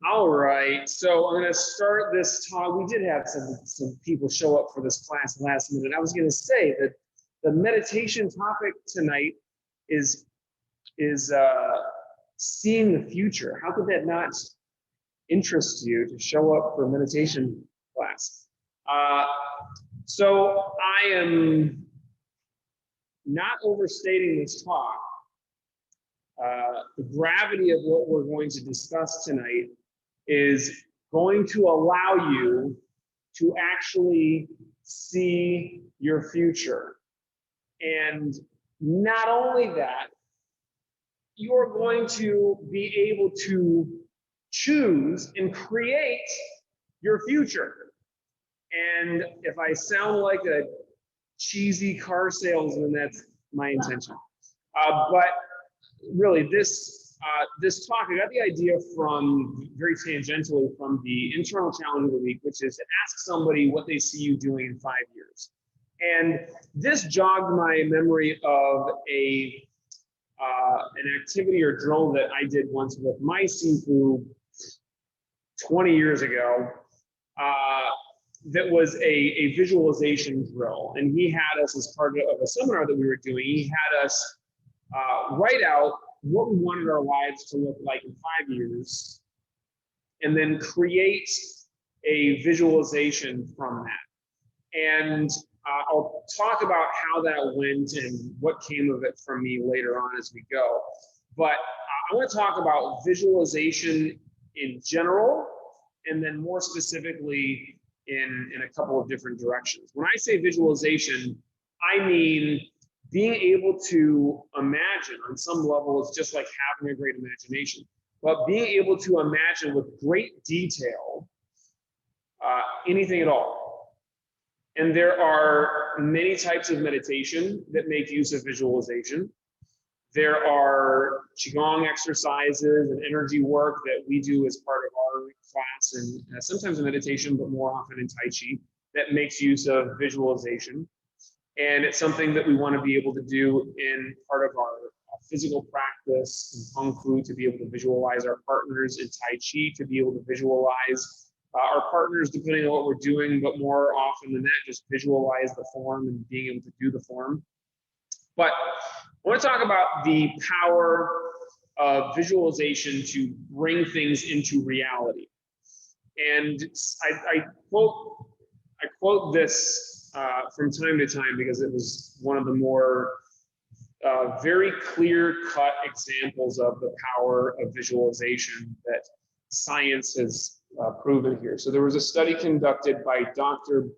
All right, so I'm going to start this talk. We did have some people show up for this class last minute. I was going to say that the meditation topic tonight is seeing the future. How could that not interest you to show up for a meditation class? So I am not overstating this talk. The gravity of what we're going to discuss tonight is going to allow you to actually see your future. And not only that, you're going to be able to choose and create your future. And if I sound like a cheesy car salesman, that's my intention. But really, this talk, I got the idea from, very tangentially, from the internal challenge of the week, which is to ask somebody what they see you doing in 5 years. And this jogged my memory of an activity or drill that I did once with my Sifu 20 years ago. That was a visualization drill, and he had us, as part of a seminar that we were doing, he had us write out what we wanted our lives to look like in 5 years, and then create a visualization from that. And I'll talk about how that went and what came of it from me later on as we go. But I want to talk about visualization in general, and then more specifically in a couple of different directions. When I say visualization, I mean being able to imagine on some level is just like having a great imagination, but being able to imagine with great detail anything at all. And there are many types of meditation that make use of visualization. There are Qigong exercises and energy work that we do as part of our class, and sometimes in meditation, but more often in Tai Chi, that makes use of visualization. And it's something that we want to be able to do in part of our physical practice in Kung Fu, to be able to visualize our partners, in Tai Chi to be able to visualize our partners, depending on what we're doing, but more often than that, just visualize the form and being able to do the form. But I want to talk about the power of visualization to bring things into reality. And I quote this from time to time because it was one of the more very clear-cut examples of the power of visualization that science has proven here. So there was a study conducted by Dr.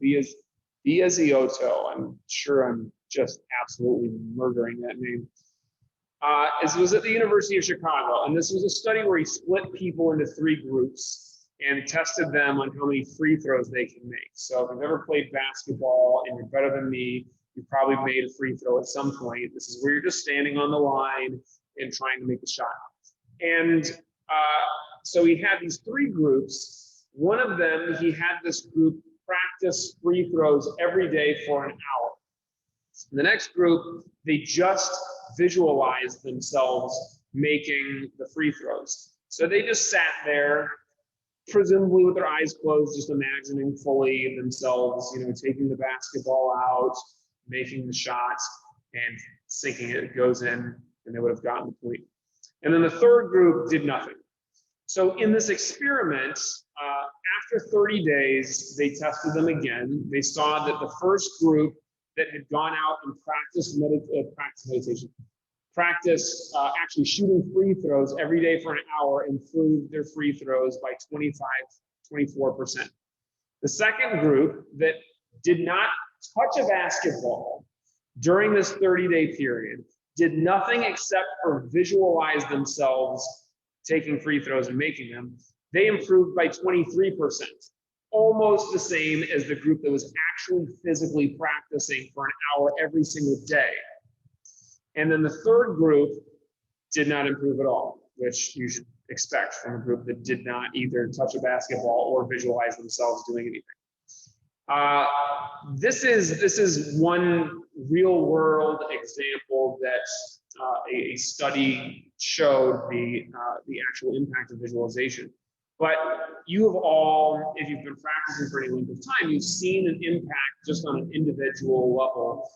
Biasiotto. I'm sure I'm just absolutely murdering that name. It was at the University of Chicago, and this was a study where he split people into 3 groups and tested them on how many free throws they can make. So if you've ever played basketball and you're better than me, you probably made a free throw at some point. This is where you're just standing on the line and trying to make a shot. And so he had these 3 groups. One of them, he had this group practice free throws every day for an hour. The next group, they just visualized themselves making the free throws. So they just sat there, presumably with their eyes closed, just imagining fully themselves, taking the basketball out, making the shot, and sinking it. It goes in, and they would have gotten the point. And then the third group did nothing. So in this experiment, after 30 days, they tested them again. They saw that the first group that had gone out and practiced meditation, actually shooting free throws every day for an hour, improved their free throws by 24%. The second group that did not touch a basketball during this 30-day period, did nothing except for visualize themselves taking free throws and making them, they improved by 23%, almost the same as the group that was actually physically practicing for an hour every single day. And then the third group did not improve at all, which you should expect from a group that did not either touch a basketball or visualize themselves doing anything. This is one real world example that a study showed the actual impact of visualization. But you have all, if you've been practicing for any length of time, you've seen an impact just on an individual level.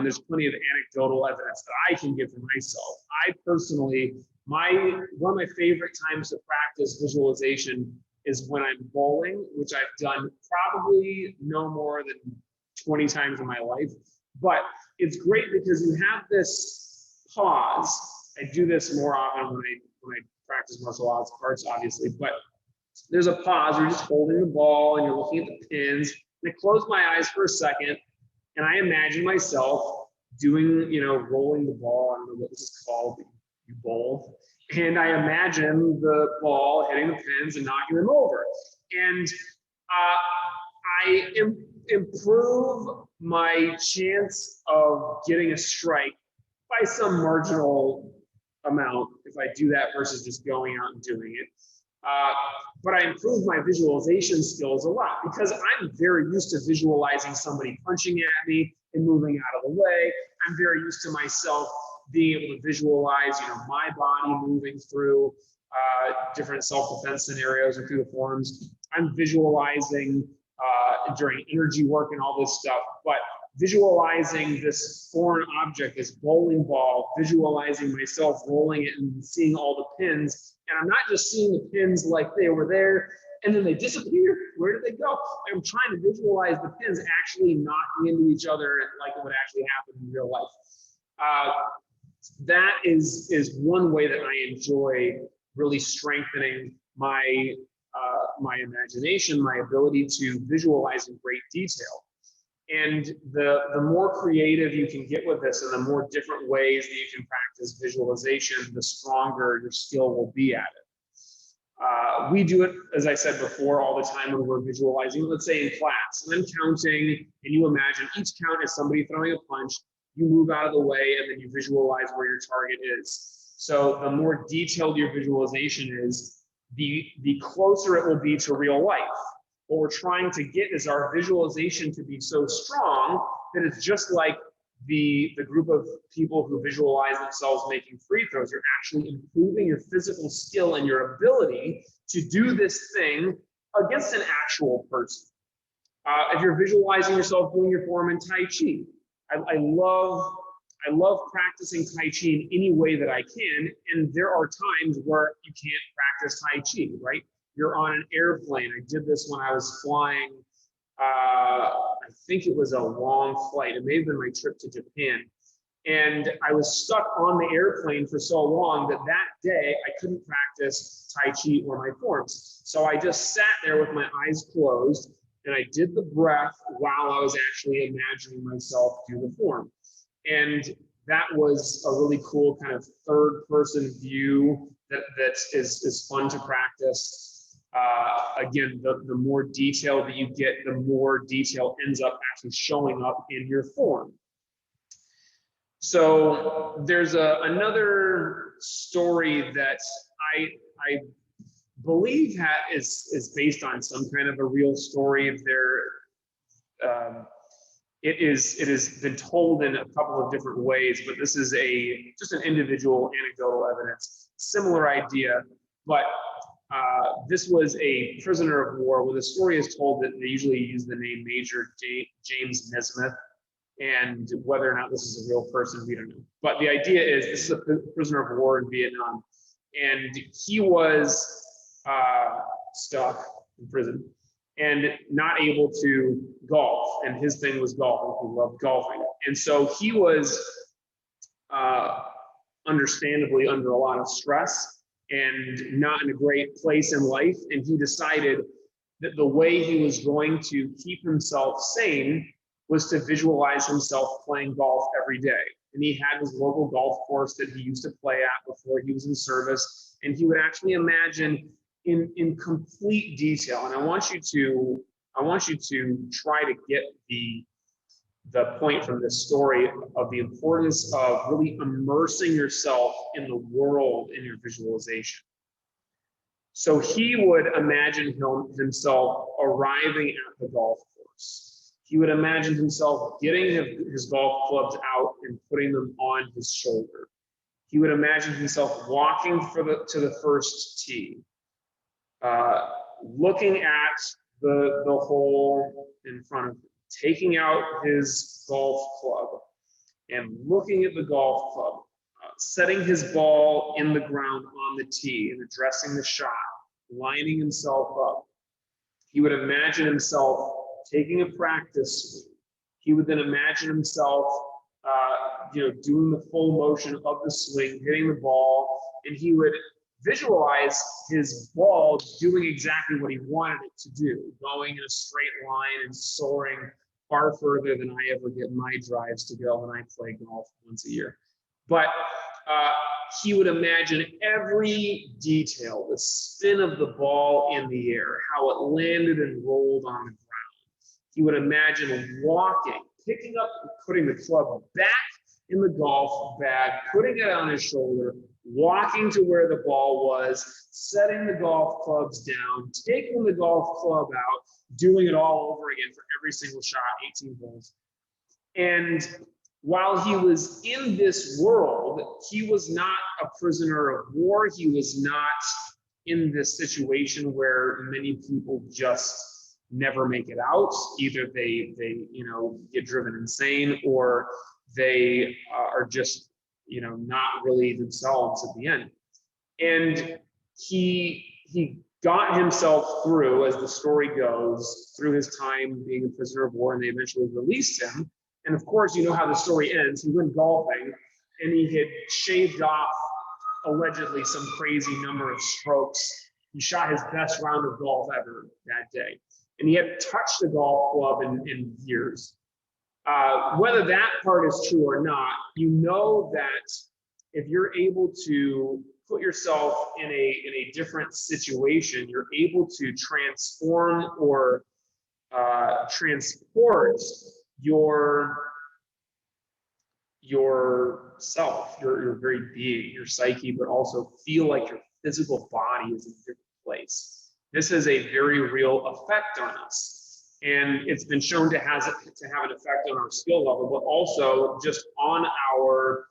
There's plenty of anecdotal evidence that I can give for myself. I personally, one of my favorite times to practice visualization is when I'm bowling, which I've done probably no more than 20 times in my life. But it's great because you have this pause. I do this more often when I practice martial arts, obviously, but there's a pause. You're just holding the ball and you're looking at the pins. And I close my eyes for a second, and I imagine myself doing, rolling the ball. I don't know what this is called. You bowl. And I imagine the ball hitting the pins and knocking them over. And I improve my chance of getting a strike by some marginal amount if I do that versus just going out and doing it. But I improve my visualization skills a lot because I'm very used to visualizing somebody punching at me and moving out of the way. I'm very used to myself being able to visualize, my body moving through different self-defense scenarios or through the forms. I'm visualizing during energy work and all this stuff, but visualizing this foreign object, this bowling ball, visualizing myself rolling it and seeing all the pins. And I'm not just seeing the pins like they were there and then they disappear. Where did they go? I'm trying to visualize the pins actually knocking into each other like it would actually happen in real life. That is one way that I enjoy really strengthening my imagination, my ability to visualize in great detail. And the more creative you can get with this and the more different ways that you can practice visualization, the stronger your skill will be at it. We do it, as I said before, all the time when we're visualizing, let's say in class, and I'm counting, and you imagine each count is somebody throwing a punch, you move out of the way, and then you visualize where your target is. So the more detailed your visualization is, the closer it will be to real life. What we're trying to get is our visualization to be so strong that it's just like the group of people who visualize themselves making free throws. You're actually improving your physical skill and your ability to do this thing against an actual person. If you're visualizing yourself doing your form in Tai Chi, I love practicing Tai Chi in any way that I can. And there are times where you can't practice Tai Chi, right? You're on an airplane. I did this when I was flying. I think it was a long flight. It may have been my trip to Japan. And I was stuck on the airplane for so long that day I couldn't practice Tai Chi or my forms. So I just sat there with my eyes closed and I did the breath while I was actually imagining myself do the form. And that was a really cool kind of third person view that is fun to practice. Again, the more detail that you get, the more detail ends up actually showing up in your form. So there's another story that I believe is based on some kind of a real story. It has been told in a couple of different ways, but this is just an individual anecdotal evidence, similar idea, but this was a prisoner of war where the story is told that they usually use the name Major James Nesmith, and whether or not this is a real person, we don't know. But the idea is this is a prisoner of war in Vietnam, and he was stuck in prison and not able to golf, and his thing was golfing. He loved golfing, and so he was understandably under a lot of stress and not in a great place in life. And he decided that the way he was going to keep himself sane was to visualize himself playing golf every day. And he had his local golf course that he used to play at before he was in service. And he would actually imagine in complete detail. And I want you to try to get the point from this story of the importance of really immersing yourself in the world in your visualization. So he would imagine himself arriving at the golf course. He would imagine himself getting his golf clubs out and putting them on his shoulder. He would imagine himself walking to the first tee, looking at the hole in front of him, taking out his golf club and looking at the golf club, setting his ball in the ground on the tee and addressing the shot, lining himself up. He would imagine himself taking a practice swing. He would then imagine himself, doing the full motion of the swing, hitting the ball, and he would visualize his ball doing exactly what he wanted it to do, going in a straight line and soaring far further than I ever get my drives to go when I play golf once a year. But he would imagine every detail, the spin of the ball in the air, how it landed and rolled on the ground. He would imagine walking, picking up and putting the club back in the golf bag, putting it on his shoulder, walking to where the ball was, setting the golf clubs down, taking the golf club out, doing it all over again for every single shot, 18 holes. And while he was in this world, he was not a prisoner of war. He was not in this situation where many people just never make it out. Either they get driven insane, or they are just not really themselves at the end. And he got himself through, as the story goes, through his time being a prisoner of war, and they eventually released him. And of course, you know how the story ends. He went golfing, and he had shaved off, allegedly, some crazy number of strokes. He shot his best round of golf ever that day. And he hadn't touched the golf club in years. Whether that part is true or not, you know that if you're able to put yourself in a different situation, you're able to transform or transport yourself, your very being, your psyche, but also feel like your physical body is in a different place. This has a very real effect on us. And it's been shown to have an effect on our skill level, but also just on our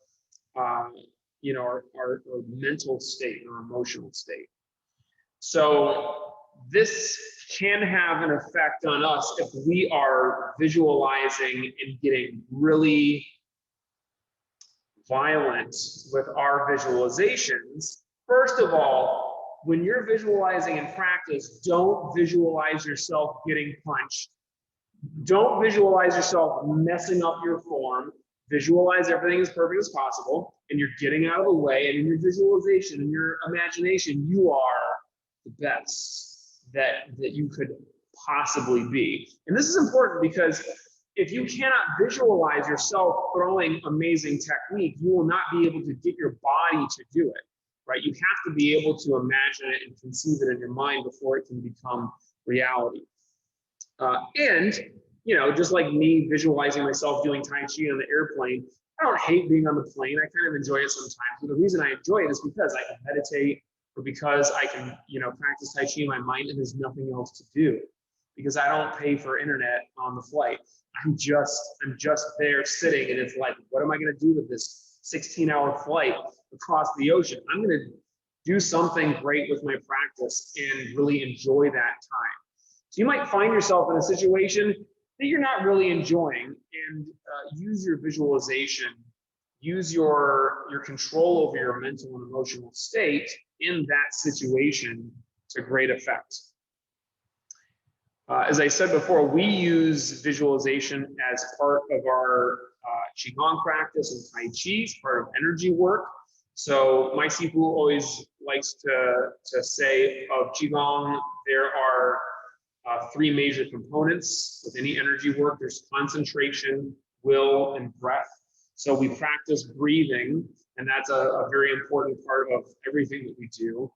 mental state, our emotional state. So this can have an effect on us if we are visualizing and getting really violent with our visualizations. First of all, when you're visualizing in practice, don't visualize yourself getting punched. Don't visualize yourself messing up your form. Visualize everything as perfect as possible, and you're getting out of the way, and in your visualization, in your imagination, you are the best that you could possibly be. And this is important because if you cannot visualize yourself throwing amazing technique, you will not be able to get your body to do it, right? You have to be able to imagine it and conceive it in your mind before it can become reality. Just like me visualizing myself doing Tai Chi on the airplane, I don't hate being on the plane. I kind of enjoy it sometimes. But the reason I enjoy it is because I can meditate, or because I can, practice Tai Chi in my mind and there's nothing else to do, because I don't pay for internet on the flight. I'm just there sitting, and it's like, what am I going to do with this 16-hour flight across the ocean? I'm going to do something great with my practice and really enjoy that time. So you might find yourself in a situation that you're not really enjoying, and use your visualization, use your control over your mental and emotional state in that situation to great effect. As I said before, we use visualization as part of our Qigong practice and Tai Chi, part of energy work. So my Sifu always likes to say of Qigong, there are three major components with any energy work. There's concentration, will, and breath. So we practice breathing, and that's a very important part of everything that we do.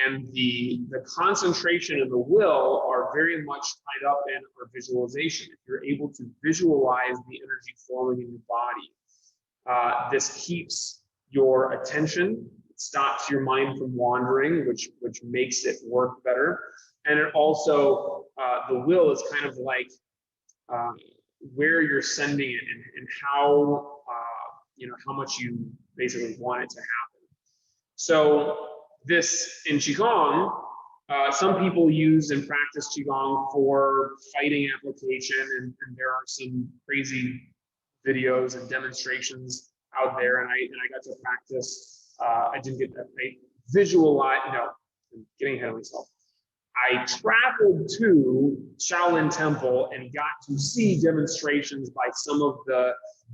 And the concentration and the will are very much tied up in our visualization. If you're able to visualize the energy flowing in your body, this keeps your attention, stops your mind from wandering, which makes it work better. And it also, the will is kind of like where you're sending it, and how much you basically want it to happen. So this in Qigong, some people use and practice Qigong for fighting application, and there are some crazy videos and demonstrations out there, and I got to practice. I didn't get that. I visualize. No, I'm getting ahead of myself. I traveled to Shaolin Temple and got to see demonstrations by some of the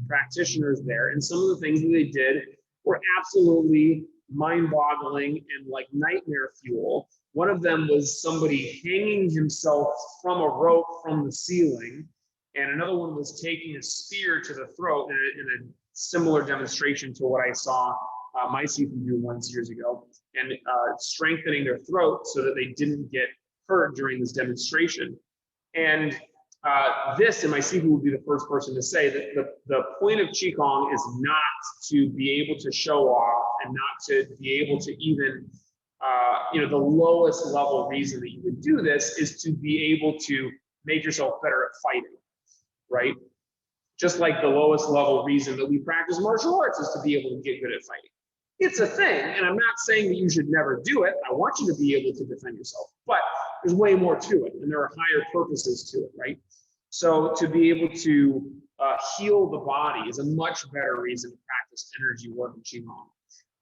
practitioners there, and some of the things that they did were absolutely mind-boggling and like nightmare fuel. One of them was somebody hanging himself from a rope from the ceiling, and another one was taking a spear to the throat in a similar demonstration to what I saw my Sifu do once years ago, and strengthening their throat so that they didn't get hurt during this demonstration. And this, and my Sifu would be the first person to say that the point of Qigong is not to be able to show off and not to be able to even, the lowest level reason that you would do this is to be able to make yourself better at fighting, right? Just like the lowest level reason that we practice martial arts is to be able to get good at fighting. It's a thing, and I'm not saying that you should never do it. I want you to be able to defend yourself, but there's way more to it, and there are higher purposes to it, right? So to be able to heal the body is a much better reason to practice energy work in Qigong.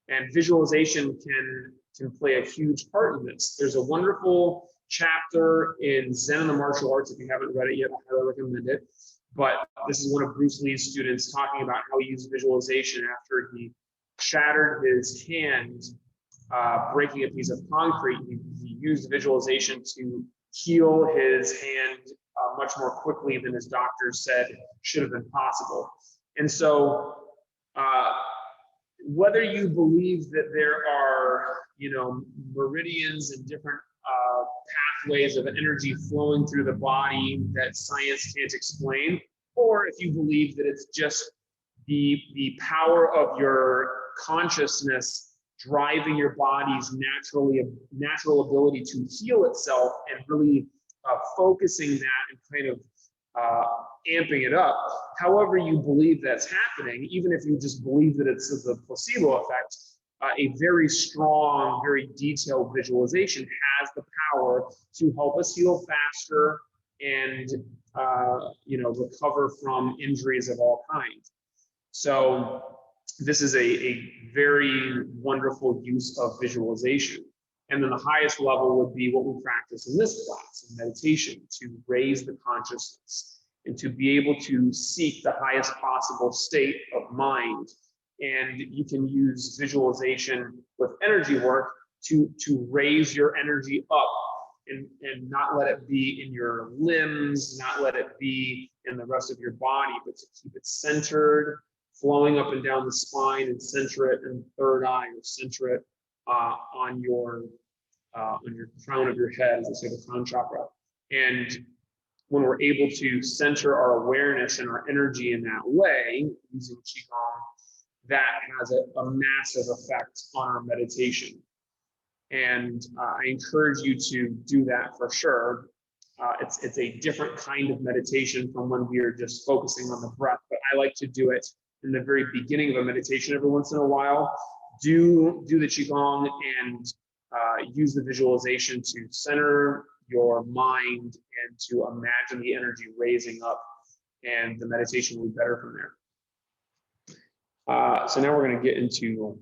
And visualization can play a huge part in this. There's a wonderful chapter in Zen and the Martial Arts. If you haven't read it yet, I highly recommend it. But this is one of Bruce Lee's students talking about how he used visualization after he shattered his hand, breaking a piece of concrete. He used visualization to heal his hand much more quickly than his doctors said should have been possible. And so whether you believe that there are, meridians and different pathways of energy flowing through the body that science can't explain, or if you believe that it's just the power of your consciousness driving your body's natural ability to heal itself and really focusing that and kind of amping it up. However you believe that's happening, even if you just believe that it's the placebo effect, a very strong, very detailed visualization has the power to help us heal faster and recover from injuries of all kinds. So this is a very wonderful use of visualization. And then the highest level would be what we practice in this class, meditation, to raise the consciousness and to be able to seek the highest possible state of mind. And you can use visualization with energy work to raise your energy up and not let it be in your limbs, not let it be in the rest of your body, but to keep it centered, flowing up and down the spine, and center it in the third eye, or center it on your crown of your head, as I say, the crown chakra. And when we're able to center our awareness and our energy in that way, using Qigong, that has a massive effect on our meditation. And I encourage you to do that for sure. It's a different kind of meditation from when we are just focusing on the breath, but I like to do it in the very beginning of a meditation every once in a while. Do the Qigong and use the visualization to center your mind and to imagine the energy raising up, and the meditation will be better from there. So now we're going to get into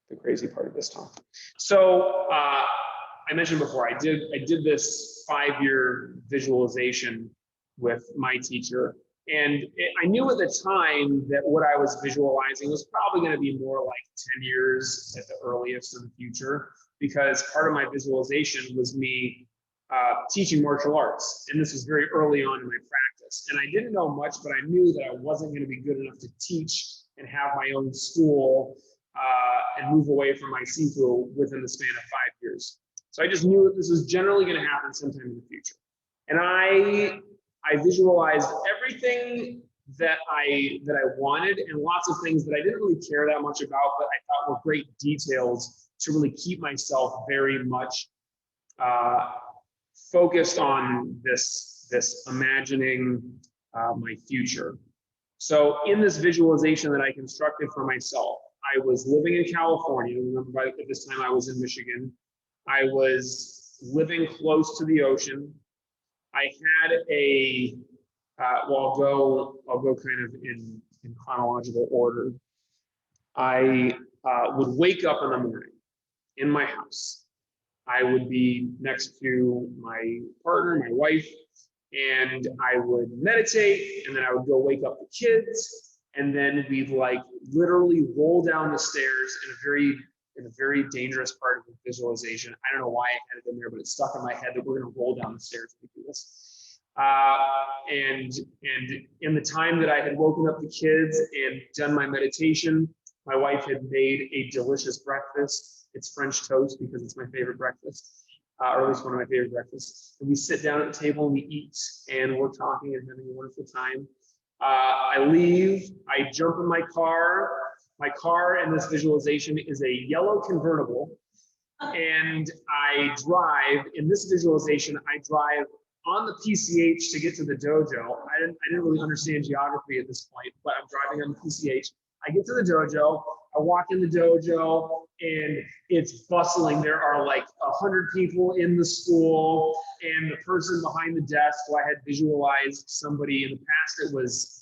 the crazy part of this talk. So I mentioned before, I did this 5-year visualization with my teacher, and I knew at the time that what I was visualizing was probably going to be more like 10 years at the earliest in the future, because part of my visualization was me teaching martial arts, and this was very early on in my practice. And I didn't know much, but I knew that I wasn't going to be good enough to teach and have my own school and move away from my Sifu within the span of 5 years. So I just knew that this was generally going to happen sometime in the future. And I visualized everything that I wanted, and lots of things that I didn't really care that much about, but I thought were great details to really keep myself very much focused on this imagining my future. So in this visualization that I constructed for myself, I was living in California. Remember, at this time I was in Michigan. I was living close to the ocean. I had a, well, I'll go kind of in chronological order. I would wake up in the morning in my house. I would be next to my partner, my wife, and I would meditate, and then I would go wake up the kids, and then we'd like literally roll down the stairs in a very dangerous part of the visualization. I don't know why I had it in there, but it stuck in my head that we're going to roll down the stairs and do this. And in the time that I had woken up the kids and done my meditation, my wife had made a delicious breakfast. It's French toast because it's my favorite breakfast, or at least one of my favorite breakfasts. And we sit down at the table and we eat, and we're talking and having a wonderful time. I leave, I jump in my car. My car in this visualization is a yellow convertible, and I drive, in this visualization, I drive on the PCH to get to the dojo. I didn't really understand geography at this point, but I'm driving on the PCH. I get to the dojo, I walk in the dojo, and it's bustling. There are like 100 people in the school, and the person behind the desk who I had visualized somebody in the past, it was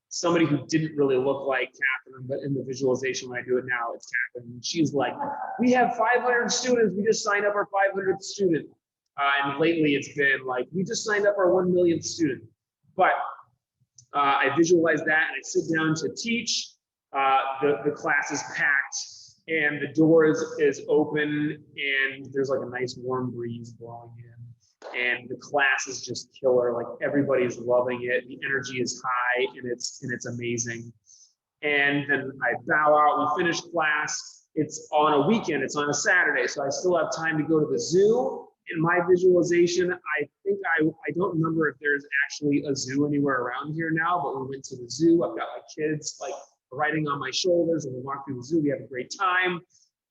somebody who didn't really look like Catherine, but in the visualization when I do it now, it's Catherine. And she's like, we have 500 students, we just signed up our 500th student. And lately it's been like, we just signed up our 1 millionth student. But I visualize that and I sit down to teach. The class is packed and the door is open and there's like a nice warm breeze blowing in. And the class is just killer. Like everybody's loving it. The energy is high and it's amazing. And then I bow out, we finish class. It's on a weekend, it's on a Saturday. So I still have time to go to the zoo. In my visualization, I think I don't remember if there's actually a zoo anywhere around here now, but we went to the zoo. I've got my kids like riding on my shoulders and we walk through the zoo. We have a great time.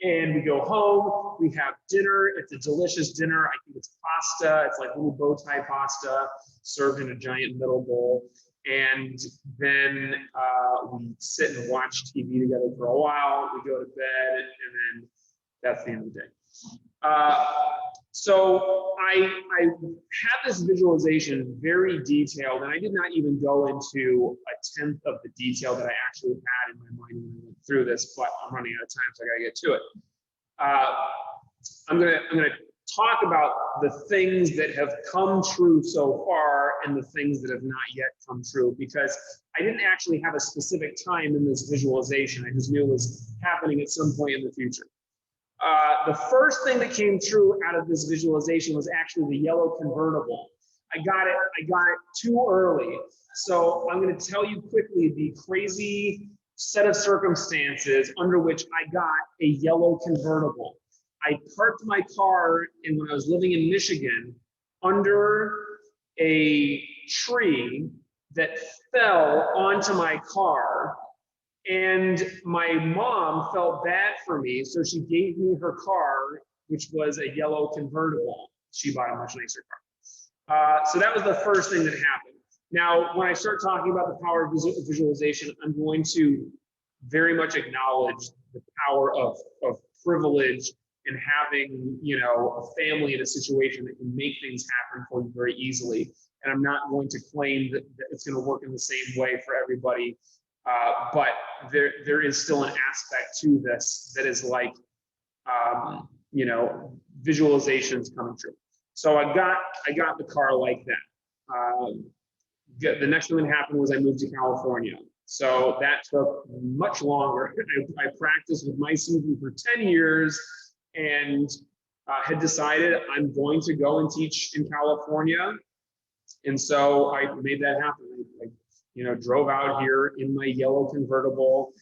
And we go home, we have dinner. It's a delicious dinner. I think it's pasta. It's like little bow tie pasta served in a giant metal bowl. And then we sit and watch TV together for a while. We go to bed, and then that's the end of the day. So I have this visualization very detailed, and I did not even go into a tenth of the detail that I actually had in my mind when I went through this, but I'm running out of time, so I gotta get to it. I'm gonna talk about the things that have come true so far and the things that have not yet come true, because I didn't actually have a specific time in this visualization. I just knew it was happening at some point in the future. The first thing that came true out of this visualization was actually the yellow convertible. I got it too early. So I'm going to tell you quickly the crazy set of circumstances under which I got a yellow convertible. I parked my car when I was living in Michigan under a tree that fell onto my car. And my mom felt bad for me, so she gave me her car, which was a yellow convertible. She bought a much nicer car. So that was the first thing that happened. Now, when I start talking about the power of visualization, I'm going to very much acknowledge the power of privilege and having, a family in a situation that can make things happen for you very easily. And I'm not going to claim that it's going to work in the same way for everybody. But there is still an aspect to this that is like, visualizations coming true. So I got the car like that. The next thing that happened was I moved to California. So that took much longer. I practiced with my CV for 10 years and had decided I'm going to go and teach in California. And so I made that happen. I drove out here in my yellow convertible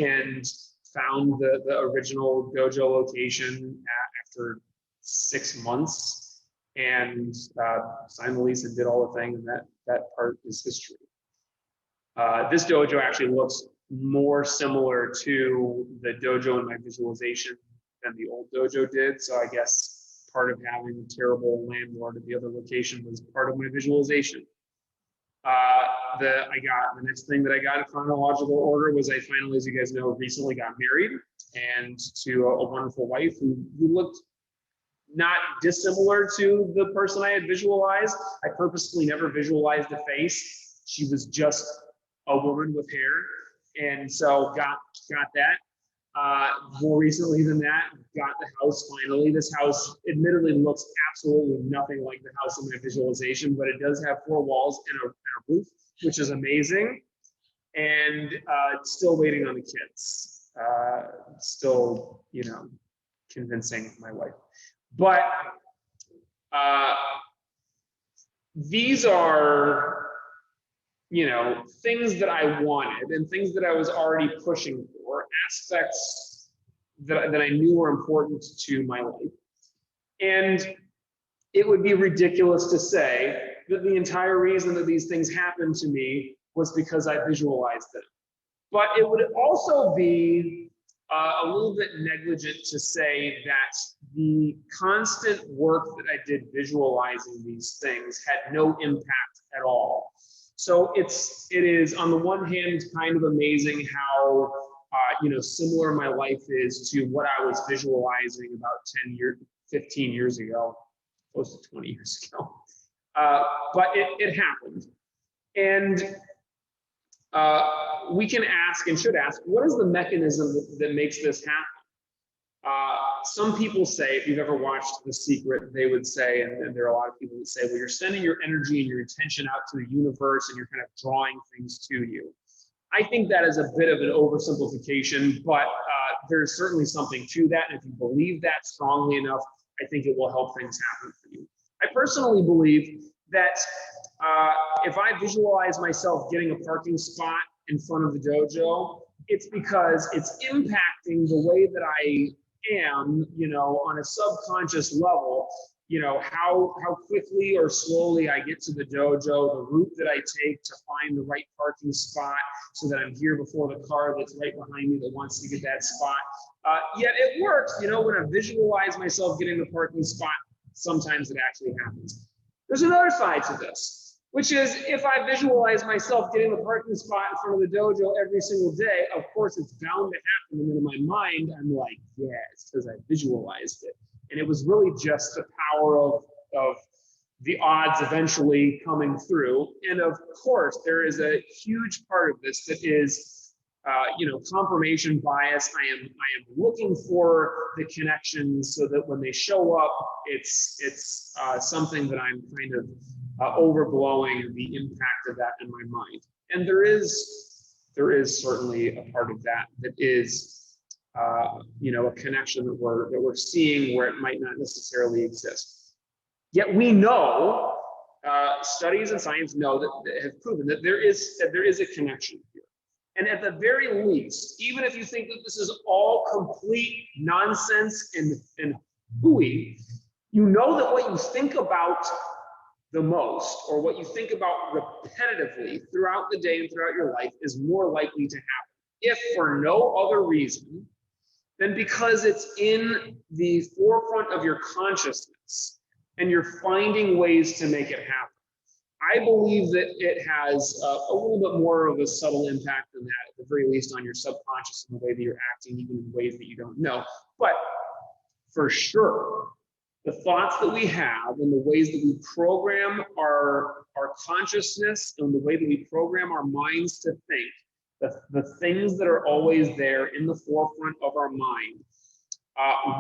and found the original dojo location after 6 months and signed the lease and did all the things, and that part is history. This dojo actually looks more similar to the dojo in my visualization than the old dojo did. So I guess part of having a terrible landlord at the other location was part of my visualization. The next thing that I got in chronological order was I finally, as you guys know, recently got married, and to a wonderful wife who looked not dissimilar to the person I had visualized. I purposely never visualized a face. She was just a woman with hair, and so got that. More recently than that, got the house finally. This house admittedly looks absolutely nothing like the house in my visualization, but it does have 4 walls and a roof, which is amazing. And still waiting on the kids. Still, convincing my wife. But these are, things that I wanted and things that I was already pushing for, aspects that I knew were important to my life. And it would be ridiculous to say that the entire reason that these things happened to me was because I visualized them. But it would also be a little bit negligent to say that the constant work that I did visualizing these things had no impact at all. So it is on the one hand kind of amazing how similar my life is to what I was visualizing about 15 years ago, close to 20 years ago. But it happened. And we can ask and should ask, what is the mechanism that makes this happen? Some people say, if you've ever watched The Secret, they would say, and there are a lot of people that say, well, you're sending your energy and your attention out to the universe and you're kind of drawing things to you. I think that is a bit of an oversimplification, but there's certainly something to that. And if you believe that strongly enough, I think it will help things happen for you. I personally believe that if I visualize myself getting a parking spot in front of the dojo, it's because it's impacting the way that I am, on a subconscious level, how quickly or slowly I get to the dojo, the route that I take to find the right parking spot so that I'm here before the car that's right behind me that wants to get that spot. Yet it works, when I visualize myself getting the parking spot, sometimes it actually happens. There's another side to this, which is if I visualize myself getting the parking spot in front of the dojo every single day, of course it's bound to happen. And then in my mind, I'm like, yeah, it's because I visualized it. And it was really just the power of the odds eventually coming through. And of course, there is a huge part of this that is, confirmation bias. I am looking for the connections so that when they show up, it's something that I'm kind of overblowing the impact of that in my mind. And there is certainly a part of that is a connection that we're seeing where it might not necessarily exist. Yet we know, studies and science know that have proven that there is a connection here. And at the very least, even if you think that this is all complete nonsense and hooey, you know that what you think about the most, or what you think about repetitively throughout the day and throughout your life, is more likely to happen, if for no other reason than because it's in the forefront of your consciousness and you're finding ways to make it happen. I believe that it has a little bit more of a subtle impact than that, at the very least on your subconscious and the way that you're acting, even in ways that you don't know. But for sure, the thoughts that we have and the ways that we program our consciousness and the way that we program our minds to think, the things that are always there in the forefront of our mind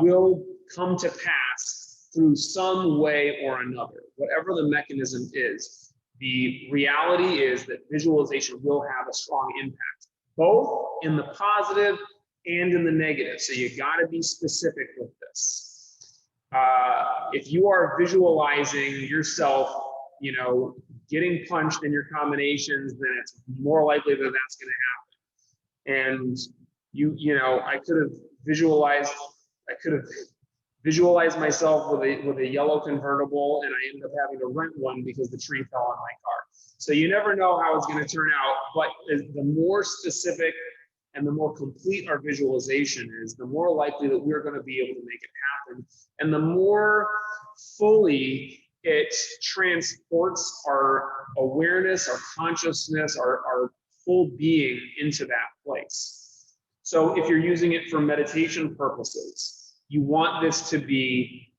will come to pass through some way or another, whatever the mechanism is. The reality is that visualization will have a strong impact, both in the positive and in the negative. So you got to be specific with this. If you are visualizing yourself, getting punched in your combinations, then it's more likely that that's going to happen. And I could have visualized myself with a yellow convertible, and I ended up having to rent one because the tree fell on my car. So you never know how it's going to turn out, but the more specific and the more complete our visualization is, the more likely that we're going to be able to make it happen. And the more fully It transports our awareness, our consciousness, our full being into that place. So if you're using it for meditation purposes, you want this to be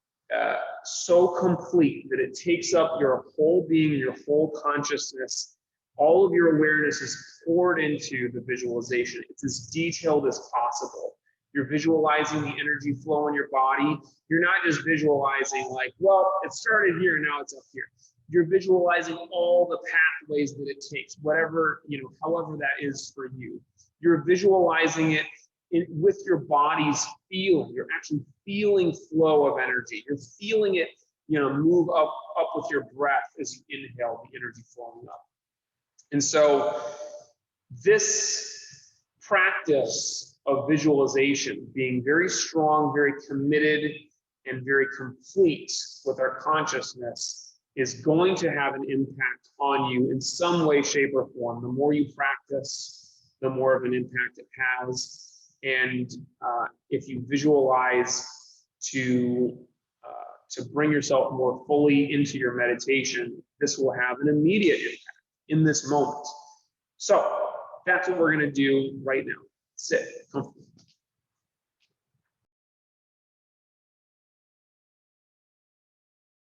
so complete that it takes up your whole being, your whole consciousness. All of your awareness is poured into the visualization. It's as detailed as possible. You're visualizing the energy flow in your body. You're not just visualizing like, well, it started here and now it's up here. You're visualizing all the pathways that it takes, whatever, however that is for you. You're visualizing it with your body's feeling. You're actually feeling flow of energy. You're feeling it, move up with your breath as you inhale, the energy flowing up. And so this practice of visualization, being very strong, very committed, and very complete with our consciousness, is going to have an impact on you in some way, shape, or form. The more you practice, the more of an impact it has. And if you visualize to bring yourself more fully into your meditation, this will have an immediate impact in this moment. So that's what we're going to do right now. Sit comfortably.